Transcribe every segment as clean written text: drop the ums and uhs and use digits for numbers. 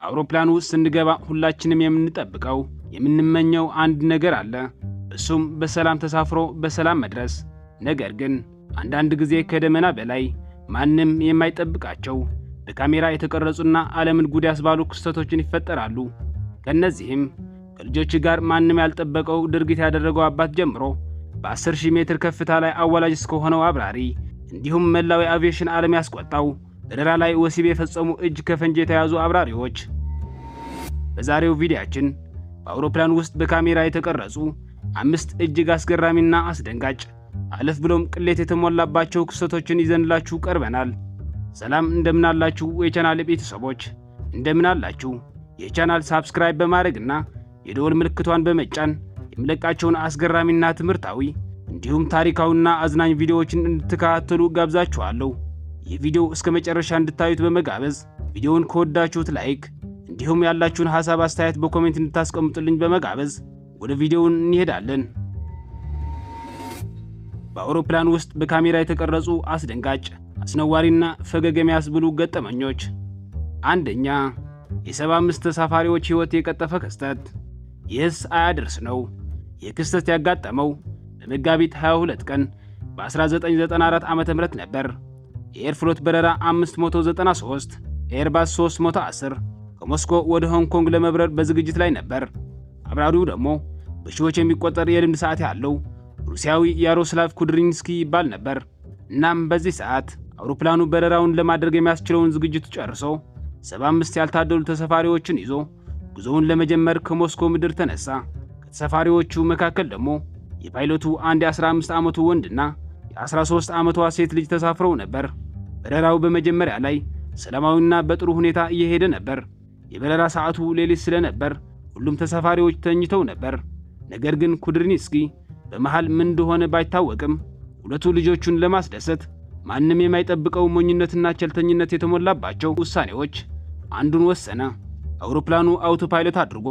አውሮፕላኑ ውስጥ ስንገባ ሁላችንም የምንጠብቀው የምንመኘው አንድ ነገር አለ። እሱም በሰላም ተሳፍሮ በሰላም መድረስ። ነገር ግን አንዳንድ ጊዜ ከደመና በላይ ማንም የማይጠብቃቸው በካሜራ የተቀረጹና ዓለምን ጉድ ያስባሉ ክስተቶችን ይፈጠራሉ። ከነዚህም ከልጆች ጋር ማንም ያልጠበቀው ድርጊት ያደረገው አባት ጀምሮ በ10,000 ሜትር ከፍታ ላይ አዋላጅ እስከሆነው አብራሪ እንዲሁም መላው የአቪዬሽን ዓለም ያስቆጣው በረራ ላይ ወሲብ የፈጸሙ እጅ ከፈንጅ የተያዙ አብራሪዎች። በዛሬው ቪዲዮአችን በአውሮፕላን ውስጥ በካሜራ የተቀረጹ 5 እጅግ አስገራሚና አስደንጋጭ አለፍ ብሎም ቅሌት የተሞላባቸው ክስተቶችን ይዘንላችሁ ቀርበናል። ሰላም እንደምን አላችሁ የቻናል ቤተሰቦች፣ እንደምን አላችሁ? የቻናል ሰብስክራይብ በማድረግና የደወል ምልክቷን በመጫን የምለቃቸውን አስገራሚና ትምህርታዊ እንዲሁም ታሪካዊና አዝናኝ ቪዲዮዎችን እንድትከታተሉ ጋብዛችኋለሁ። ይህ ቪዲዮ እስከ መጨረሻ እንድታዩት በመጋበዝ ቪዲዮውን ከወዳችሁት ላይክ እንዲሁም ያላችሁን ሐሳብ አስተያየት በኮሜንት እንድታስቀምጡልኝ በመጋበዝ ወደ ቪዲዮውን እንሄዳለን። በአውሮፕላን ውስጥ በካሜራ የተቀረጹ አስደንጋጭ አስነዋሪና ፈገግ የሚያስብሉ ገጠመኞች። አንደኛ፣ የ75 ተሳፋሪዎች ሕይወት የቀጠፈ ክስተት። ይህስ አያድርስ ነው። ይህ ክስተት ያጋጠመው በመጋቢት 22 ቀን በ1994 ዓ.ም ነበር። የኤርፍሎት በረራ 593 ኤርባስ 310 ከሞስኮ ወደ ሆንግ ኮንግ ለመብረር በዝግጅት ላይ ነበር። አብራሪው ደግሞ በሺዎች የሚቆጠር የልምድ ሰዓት ያለው ሩሲያዊ ያሮስላቭ ኩድሪንስኪ ይባል ነበር። እናም በዚህ ሰዓት አውሮፕላኑ በረራውን ለማድረግ የሚያስችለውን ዝግጅት ጨርሶ 75 ያልታደሉ ተሳፋሪዎችን ይዞ ጉዞውን ለመጀመር ከሞስኮ ምድር ተነሳ። ከተሳፋሪዎቹ መካከል ደግሞ የፓይሎቱ አንድ የ15 ዓመቱ ወንድና የ13 ዓመቷ ሴት ልጅ ተሳፍረው ነበር። በረራው በመጀመሪያ ላይ ሰላማዊና በጥሩ ሁኔታ እየሄደ ነበር። የበረራ ሰዓቱ ሌሊት ስለነበር ሁሉም ተሳፋሪዎች ተኝተው ነበር። ነገር ግን ኩድሪንስኪ በመሃል ምን እንደሆነ ባይታወቅም ሁለቱ ልጆቹን ለማስደሰት ማንም የማይጠብቀው ሞኝነትና ቸልተኝነት የተሞላባቸው ውሳኔዎች አንዱን ወሰነ። አውሮፕላኑ አውቶ ፓይለት አድርጎ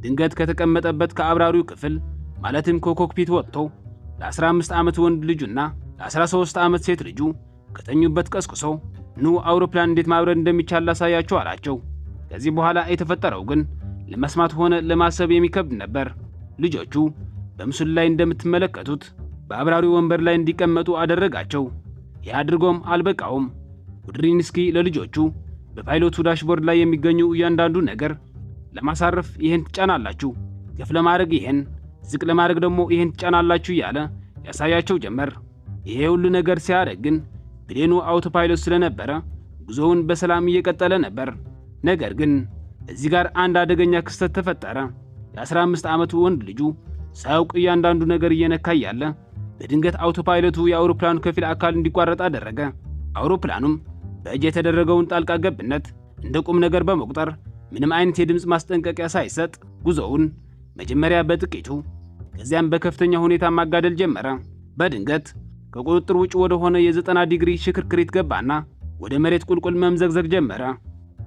ድንገት ከተቀመጠበት ከአብራሪው ክፍል ማለትም ከኮክፒት ወጥቶ ለ15 ዓመት ወንድ ልጁና ለ13 ዓመት ሴት ልጁ ከተኙበት ቀስቅሶ ኑ አውሮፕላን እንዴት ማብረር እንደሚቻል ላሳያቸው አላቸው። ከዚህ በኋላ የተፈጠረው ግን ለመስማት ሆነ ለማሰብ የሚከብድ ነበር። ልጆቹ በምስሉ ላይ እንደምትመለከቱት በአብራሪው ወንበር ላይ እንዲቀመጡ አደረጋቸው። ይህ አድርጎም አልበቃውም። ኩድሪንስኪ ለልጆቹ በፓይሎቱ ዳሽቦርድ ላይ የሚገኙ እያንዳንዱ ነገር ለማሳረፍ ይህን ትጫናላችሁ፣ ከፍ ለማድረግ ይህን፣ ዝቅ ለማድረግ ደግሞ ይህን ትጫናላችሁ እያለ ያሳያቸው ጀመር። ይሄ ሁሉ ነገር ሲያደርግ ግን ፕሌኑ አውቶ ፓይሎት ስለነበረ ጉዞውን በሰላም እየቀጠለ ነበር። ነገር ግን እዚህ ጋር አንድ አደገኛ ክስተት ተፈጠረ። የ15 ዓመቱ ወንድ ልጁ ሳያውቅ እያንዳንዱ ነገር እየነካ እያለ በድንገት አውቶ ፓይለቱ የአውሮፕላኑ ከፊል አካል እንዲቋረጥ አደረገ። አውሮፕላኑም በእጅ የተደረገውን ጣልቃ ገብነት እንደ ቁም ነገር በመቁጠር ምንም አይነት የድምፅ ማስጠንቀቂያ ሳይሰጥ ጉዞውን መጀመሪያ በጥቂቱ ከዚያም በከፍተኛ ሁኔታ ማጋደል ጀመረ። በድንገት ከቁጥጥር ውጭ ወደ ሆነ የ90 ዲግሪ ሽክርክሪት ገባና ወደ መሬት ቁልቁል መምዘግዘግ ጀመረ።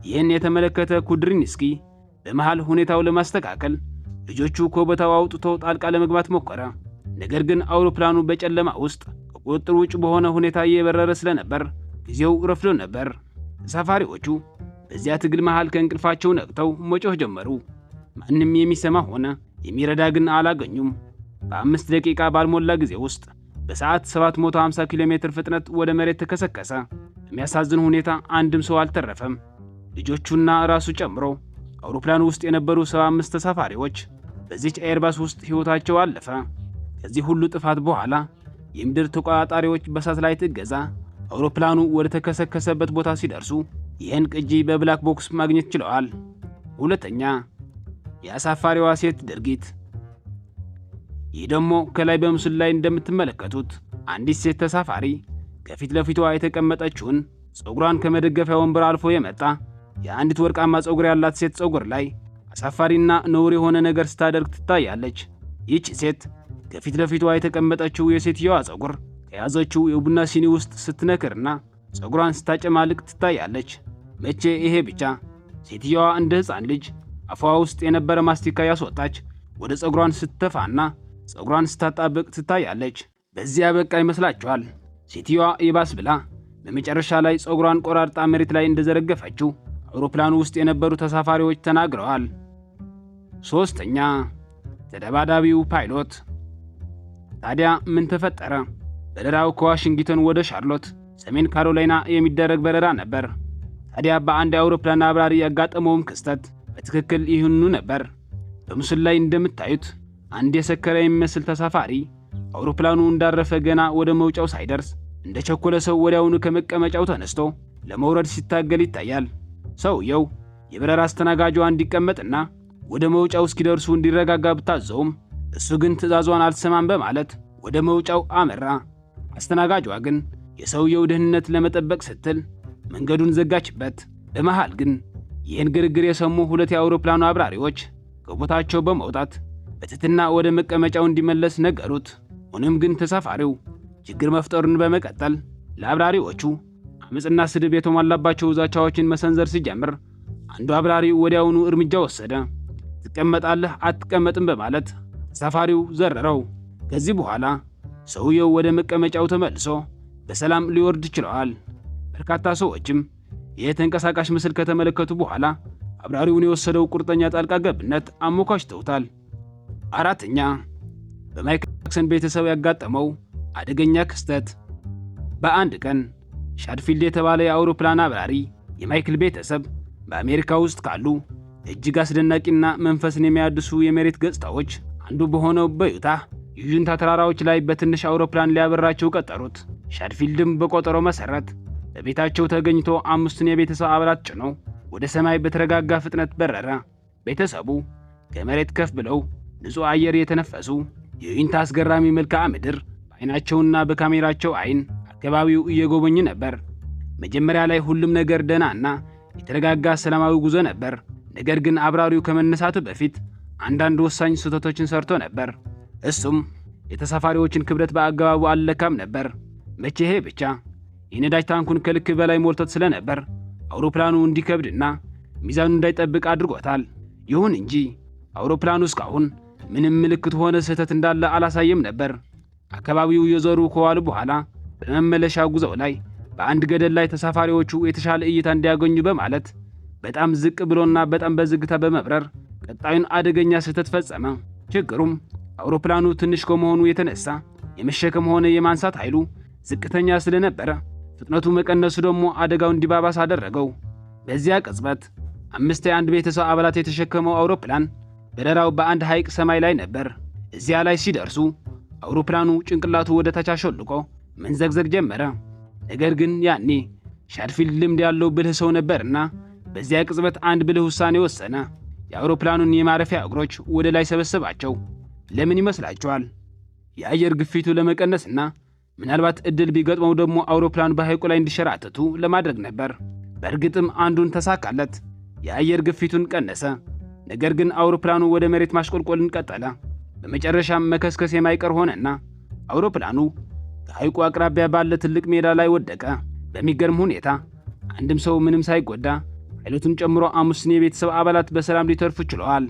ይህን የተመለከተ ኩድሪንስኪ በመሃል ሁኔታው ለማስተካከል ልጆቹ ከቦታው አውጥቶ ጣልቃ ለመግባት ሞከረ። ነገር ግን አውሮፕላኑ በጨለማ ውስጥ ከቁጥጥር ውጭ በሆነ ሁኔታ እየበረረ ስለነበር ጊዜው ረፍዶ ነበር። ተሳፋሪዎቹ በዚያ ትግል መሃል ከእንቅልፋቸው ነቅተው መጮህ ጀመሩ። ማንም የሚሰማ ሆነ የሚረዳ ግን አላገኙም። በ5 ደቂቃ ባልሞላ ጊዜ ውስጥ በሰዓት 750 ኪሎ ሜትር ፍጥነት ወደ መሬት ተከሰከሰ። በሚያሳዝን ሁኔታ አንድም ሰው አልተረፈም። ልጆቹና ራሱ ጨምሮ አውሮፕላኑ ውስጥ የነበሩ 75 ተሳፋሪዎች በዚች ኤርባስ ውስጥ ሕይወታቸው አለፈ። ከዚህ ሁሉ ጥፋት በኋላ የምድር ተቆጣጣሪዎች በሳተላይት እገዛ አውሮፕላኑ ወደ ተከሰከሰበት ቦታ ሲደርሱ ይህን ቅጂ በብላክ ቦክስ ማግኘት ችለዋል። ሁለተኛ፣ የአሳፋሪዋ ሴት ድርጊት። ይህ ደግሞ ከላይ በምስሉ ላይ እንደምትመለከቱት አንዲት ሴት ተሳፋሪ ከፊት ለፊቷ የተቀመጠችውን ፀጉሯን ከመደገፊያ ወንበር አልፎ የመጣ የአንዲት ወርቃማ ፀጉር ያላት ሴት ፀጉር ላይ አሳፋሪና ነውር የሆነ ነገር ስታደርግ ትታያለች። ይህች ሴት ከፊት ለፊቷ የተቀመጠችው የሴትየዋ ፀጉር ከያዘችው የቡና ሲኒ ውስጥ ስትነክርና ፀጉሯን ስታጨማልቅ ትታያለች። መቼ ይሄ ብቻ! ሴትየዋ እንደ ሕፃን ልጅ አፏ ውስጥ የነበረ ማስቲካ ያስወጣች ወደ ፀጉሯን ስትተፋና ፀጉሯን ስታጣብቅ ትታያለች። በዚያ በቃ ይመስላችኋል? ሴትየዋ ይባስ ብላ በመጨረሻ ላይ ፀጉሯን ቆራርጣ መሬት ላይ እንደዘረገፈችው አውሮፕላኑ ውስጥ የነበሩ ተሳፋሪዎች ተናግረዋል። ሶስተኛ ተደባዳቢው ፓይሎት። ታዲያ ምን ተፈጠረ? በረራው ከዋሽንግተን ወደ ሻርሎት ሰሜን ካሮላይና የሚደረግ በረራ ነበር። ታዲያ በአንድ የአውሮፕላን አብራሪ ያጋጠመውም ክስተት በትክክል ይህንኑ ነበር። በምስሉ ላይ እንደምታዩት አንድ የሰከረ የሚመስል ተሳፋሪ አውሮፕላኑ እንዳረፈ ገና ወደ መውጫው ሳይደርስ እንደቸኮለ ሰው ወዲያውኑ ከመቀመጫው ተነስቶ ለመውረድ ሲታገል ይታያል። ሰውየው የበረራ አስተናጋጇ እንዲቀመጥና ወደ መውጫው እስኪደርሱ እንዲረጋጋ ብታዘውም እሱ ግን ትዕዛዟን አልሰማም በማለት ወደ መውጫው አመራ። አስተናጋጇ ግን የሰውየው ደህንነት ለመጠበቅ ስትል መንገዱን ዘጋችበት። በመሃል ግን ይህን ግርግር የሰሙ ሁለት የአውሮፕላኑ አብራሪዎች ከቦታቸው በመውጣት በትህትና ወደ መቀመጫው እንዲመለስ ነገሩት። ሆኖም ግን ተሳፋሪው ችግር መፍጠሩን በመቀጠል ለአብራሪዎቹ አመጽና ስድብ የተሟላባቸው ዛቻዎችን መሰንዘር ሲጀምር አንዱ አብራሪ ወዲያውኑ እርምጃ ወሰደ። ትቀመጣለህ አትቀመጥም በማለት ተሳፋሪው ዘረረው። ከዚህ በኋላ ሰውየው ወደ መቀመጫው ተመልሶ በሰላም ሊወርድ ችለዋል። በርካታ ሰዎችም ይህ ተንቀሳቃሽ ምስል ከተመለከቱ በኋላ አብራሪውን የወሰደው ቁርጠኛ ጣልቃ ገብነት አሞካሽተውታል። አራተኛ በማይክል ጃክሰን ቤተሰብ ያጋጠመው አደገኛ ክስተት። በአንድ ቀን ሻድፊልድ የተባለ የአውሮፕላን አብራሪ የማይክል ቤተሰብ በአሜሪካ ውስጥ ካሉ እጅግ አስደናቂና መንፈስን የሚያድሱ የመሬት ገጽታዎች አንዱ በሆነው በዩታህ ዩዥንታ ተራራዎች ላይ በትንሽ አውሮፕላን ሊያበራቸው ቀጠሩት። ሻድፊልድም በቆጠረው መሰረት በቤታቸው ተገኝቶ 5 የቤተሰብ አባላት ጭኖ ወደ ሰማይ በተረጋጋ ፍጥነት በረረ። ቤተሰቡ ከመሬት ከፍ ብለው ንጹህ አየር የተነፈሱ የዩዥንታ አስገራሚ መልክዓ ምድር በአይናቸውና በካሜራቸው አይን አካባቢው እየጎበኙ ነበር። መጀመሪያ ላይ ሁሉም ነገር ደህናና የተረጋጋ ሰላማዊ ጉዞ ነበር። ነገር ግን አብራሪው ከመነሳቱ በፊት አንዳንድ ወሳኝ ስህተቶችን ሰርቶ ነበር። እሱም የተሳፋሪዎችን ክብደት በአግባቡ አልለካም ነበር። መቼ ይሄ ብቻ የነዳጅ ታንኩን ከልክ በላይ ሞልቶት ስለነበር አውሮፕላኑ እንዲከብድና ሚዛኑ እንዳይጠብቅ አድርጎታል። ይሁን እንጂ አውሮፕላኑ እስካሁን ምንም ምልክት ሆነ ስህተት እንዳለ አላሳየም ነበር። አካባቢው የዞሩ ከዋሉ በኋላ በመመለሻ ጉዞው ላይ በአንድ ገደል ላይ ተሳፋሪዎቹ የተሻለ እይታ እንዲያገኙ በማለት በጣም ዝቅ ብሎና በጣም በዝግታ በመብረር ቀጣዩን አደገኛ ስህተት ፈጸመ። ችግሩም አውሮፕላኑ ትንሽ ከመሆኑ የተነሳ የመሸከም ሆነ የማንሳት ኃይሉ ዝቅተኛ ስለነበረ ፍጥነቱ መቀነሱ ደግሞ አደጋው እንዲባባስ አደረገው። በዚያ ቅጽበት 5 የአንድ ቤተሰብ አባላት የተሸከመው አውሮፕላን በረራው በአንድ ሐይቅ ሰማይ ላይ ነበር። እዚያ ላይ ሲደርሱ አውሮፕላኑ ጭንቅላቱ ወደ ታች አሾልቆ መንዘግዘግ ጀመረ። ነገር ግን ያኔ ሻድፊልድ ልምድ ያለው ብልህ ሰው ነበርና በዚያ ቅጽበት አንድ ብልህ ውሳኔ ወሰነ። የአውሮፕላኑን የማረፊያ እግሮች ወደ ላይ ሰበሰባቸው። ለምን ይመስላችኋል? የአየር ግፊቱ ለመቀነስና ምናልባት እድል ቢገጥመው ደግሞ አውሮፕላኑ በሐይቁ ላይ እንዲሸራተቱ ለማድረግ ነበር። በእርግጥም አንዱን ተሳካለት። የአየር ግፊቱን ቀነሰ። ነገር ግን አውሮፕላኑ ወደ መሬት ማሽቆልቆልን ቀጠለ። በመጨረሻም መከስከስ የማይቀር ሆነና አውሮፕላኑ ከሐይቁ አቅራቢያ ባለ ትልቅ ሜዳ ላይ ወደቀ። በሚገርም ሁኔታ አንድም ሰው ምንም ሳይጎዳ ፓይሎቱን ጨምሮ 5 የቤተሰብ አባላት በሰላም ሊተርፉ ችለዋል።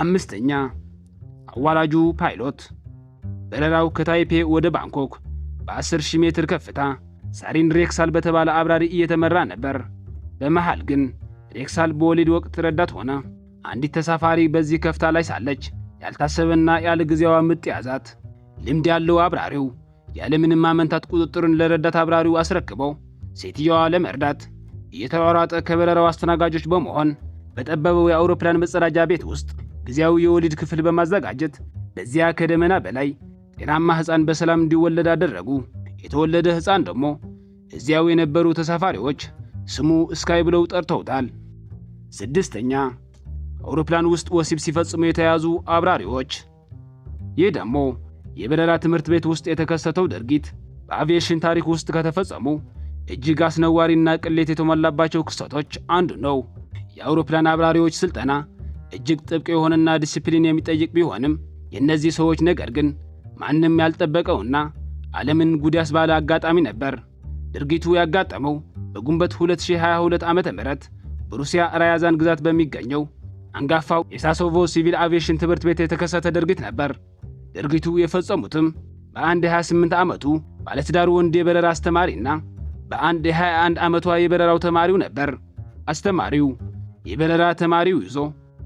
አምስተኛ አዋላጁ ፓይሎት። በረራው ከታይፔ ወደ ባንኮክ በ10,000 ሜትር ከፍታ ሳሪን ሬክሳል በተባለ አብራሪ እየተመራ ነበር። በመሃል ግን ሬክሳል በወሊድ ወቅት ረዳት ሆነ። አንዲት ተሳፋሪ በዚህ ከፍታ ላይ ሳለች ያልታሰበና ያለ ጊዜዋ ምጥ ያዛት። ልምድ ያለው አብራሪው ያለምንም ማመንታት ቁጥጥሩን ለረዳት አብራሪው አስረክበው ሴትየዋ ለመርዳት እየተሯሯጠ ከበረራው አስተናጋጆች በመሆን በጠበበው የአውሮፕላን መጸዳጃ ቤት ውስጥ ጊዜያዊ የወሊድ ክፍል በማዘጋጀት በዚያ ከደመና በላይ ጤናማ ሕፃን በሰላም እንዲወለድ አደረጉ። የተወለደ ሕፃን ደግሞ እዚያው የነበሩ ተሳፋሪዎች ስሙ ስካይ ብለው ጠርተውታል። ስድስተኛ አውሮፕላን ውስጥ ወሲብ ሲፈጽሙ የተያዙ አብራሪዎች። ይህ ደግሞ የበረራ ትምህርት ቤት ውስጥ የተከሰተው ድርጊት በአቪዬሽን ታሪክ ውስጥ ከተፈጸሙ እጅግ አስነዋሪና ቅሌት የተሞላባቸው ክስተቶች አንዱ ነው። የአውሮፕላን አብራሪዎች ስልጠና እጅግ ጥብቅ የሆነና ዲሲፕሊን የሚጠይቅ ቢሆንም የእነዚህ ሰዎች ነገር ግን ማንም ያልጠበቀውና ዓለምን ጉድ ያስባለ አጋጣሚ ነበር። ድርጊቱ ያጋጠመው በግንቦት 2022 ዓ.ም በሩሲያ ራያዛን ግዛት በሚገኘው አንጋፋው የሳሶቮ ሲቪል አቪዬሽን ትምህርት ቤት የተከሰተ ድርጊት ነበር። ድርጊቱ የፈጸሙትም በአንድ የ28 ዓመቱ ባለትዳር ወንድ የበረራ አስተማሪና በአንድ የ21 ዓመቷ የበረራው ተማሪው ነበር። አስተማሪው የበረራ ተማሪው ይዞ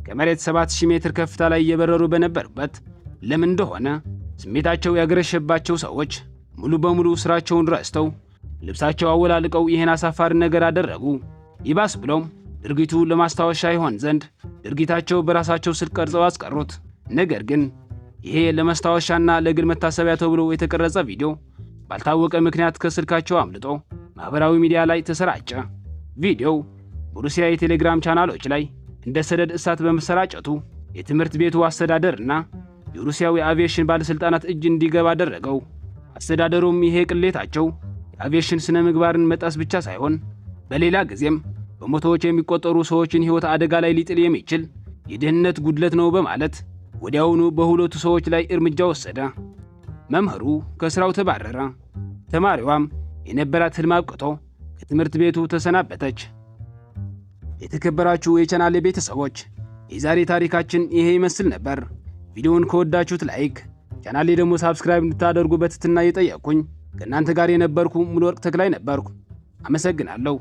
ከመሬት 7000 ሜትር ከፍታ ላይ እየበረሩ በነበሩበት ለምን እንደሆነ ስሜታቸው ያገረሸባቸው ሰዎች ሙሉ በሙሉ ስራቸውን ረስተው ልብሳቸው አወላልቀው ይህን አሳፋሪ ነገር አደረጉ። ይባስ ብሎም ድርጊቱ ለማስታወሻ ይሆን ዘንድ ድርጊታቸው በራሳቸው ስልክ ቀርጸው አስቀሩት። ነገር ግን ይሄ ለማስታወሻና ለግል መታሰቢያ ተብሎ የተቀረጸ ቪዲዮ ባልታወቀ ምክንያት ከስልካቸው አምልጦ ማህበራዊ ሚዲያ ላይ ተሰራጨ። ቪዲዮው በሩሲያ የቴሌግራም ቻናሎች ላይ እንደ ሰደድ እሳት በመሰራጨቱ የትምህርት ቤቱ አስተዳደርና የሩሲያው የአቪዬሽን ባለስልጣናት እጅ እንዲገባ አደረገው። አስተዳደሩም ይሄ ቅሌታቸው የአቪዬሽን ስነ ምግባርን መጣስ ብቻ ሳይሆን በሌላ ጊዜም በመቶዎች የሚቆጠሩ ሰዎችን ሕይወት አደጋ ላይ ሊጥል የሚችል የደህንነት ጉድለት ነው በማለት ወዲያውኑ በሁለቱ ሰዎች ላይ እርምጃ ወሰደ። መምህሩ ከስራው ተባረረ። ተማሪዋም የነበራት ህልም አብቅቶ ከትምህርት ቤቱ ተሰናበተች። የተከበራችሁ የቻናሌ ቤተሰቦች የዛሬ ታሪካችን ይሄ ይመስል ነበር። ቪዲዮውን ከወዳችሁት ላይክ፣ ቻናሌ ደግሞ ሳብስክራይብ እንድታደርጉ በትህትና እየጠየቅኩኝ ከእናንተ ጋር የነበርኩ ሙሉወርቅ ተክላይ ነበርኩ። አመሰግናለሁ።